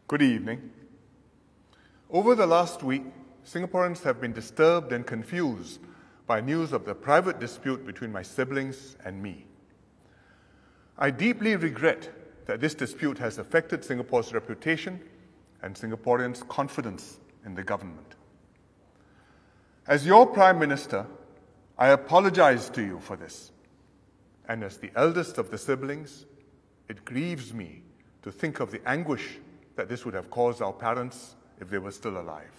Good evening. Over the last week, Singaporeans have been disturbed and confused by news of the private dispute between my siblings and me. I deeply regret that this dispute has affected Singapore's reputation and Singaporeans' confidence in the government. As your Prime Minister, I apologize to you for this. And as the eldest of the siblings, it grieves me to think of the anguish that this would have caused our parents if they were still alive.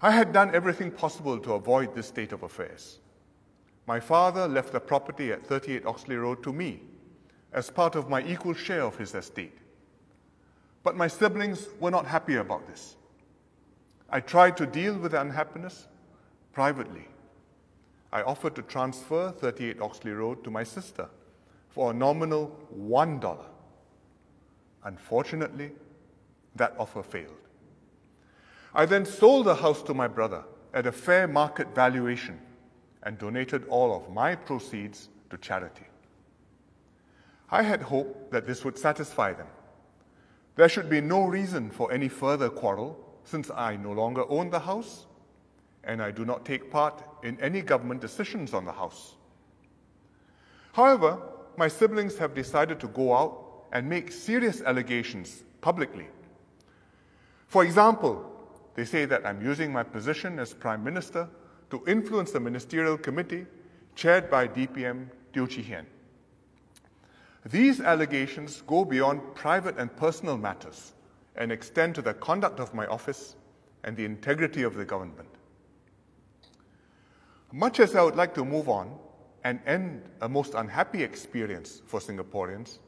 I had done everything possible to avoid this state of affairs. My father left the property at 38 Oxley Road to me as part of my equal share of his estate. But my siblings were not happy about this. I tried to deal with the unhappiness privately. I offered to transfer 38 Oxley Road to my sister for a nominal $1. Unfortunately, that offer failed. I then sold the house to my brother at a fair market valuation and donated all of my proceeds to charity. I had hoped that this would satisfy them. There should be no reason for any further quarrel since I no longer own the house and I do not take part in any government decisions on the house. However, my siblings have decided to go out and make serious allegations publicly. For example, they say that I'm using my position as Prime Minister to influence the ministerial committee chaired by DPM Teo Chee Hean. These allegations go beyond private and personal matters and extend to the conduct of my office and the integrity of the government. Much as I would like to move on and end a most unhappy experience for Singaporeans,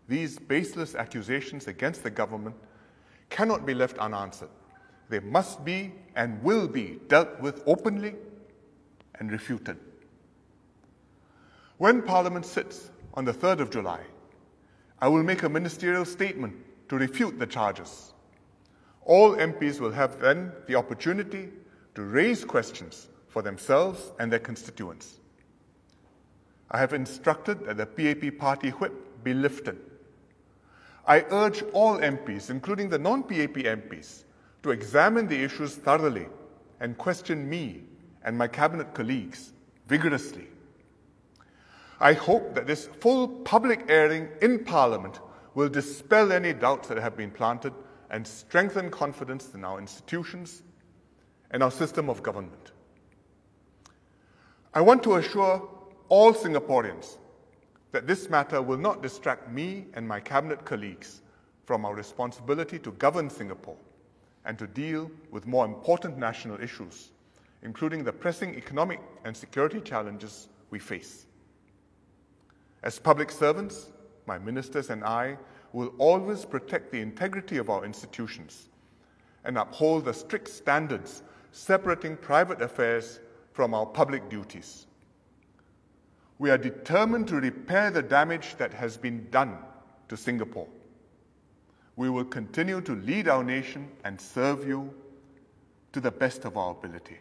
these baseless accusations against the government cannot be left unanswered. They must be and will be dealt with openly and refuted. When Parliament sits on the 3rd of July, I will make a ministerial statement to refute the charges. All MPs will have then the opportunity to raise questions for themselves and their constituents. I have instructed that the PAP party whip be lifted. I urge all MPs, including the non-PAP MPs, to examine the issues thoroughly and question me and my cabinet colleagues vigorously. I hope that this full public airing in Parliament will dispel any doubts that have been planted and strengthen confidence in our institutions and our system of government. I want to assure all Singaporeans that this matter will not distract me and my cabinet colleagues from our responsibility to govern Singapore and to deal with more important national issues, including the pressing economic and security challenges we face. As public servants, my ministers and I will always protect the integrity of our institutions and uphold the strict standards separating private affairs from our public duties. We are determined to repair the damage that has been done to Singapore. We will continue to lead our nation and serve you to the best of our ability.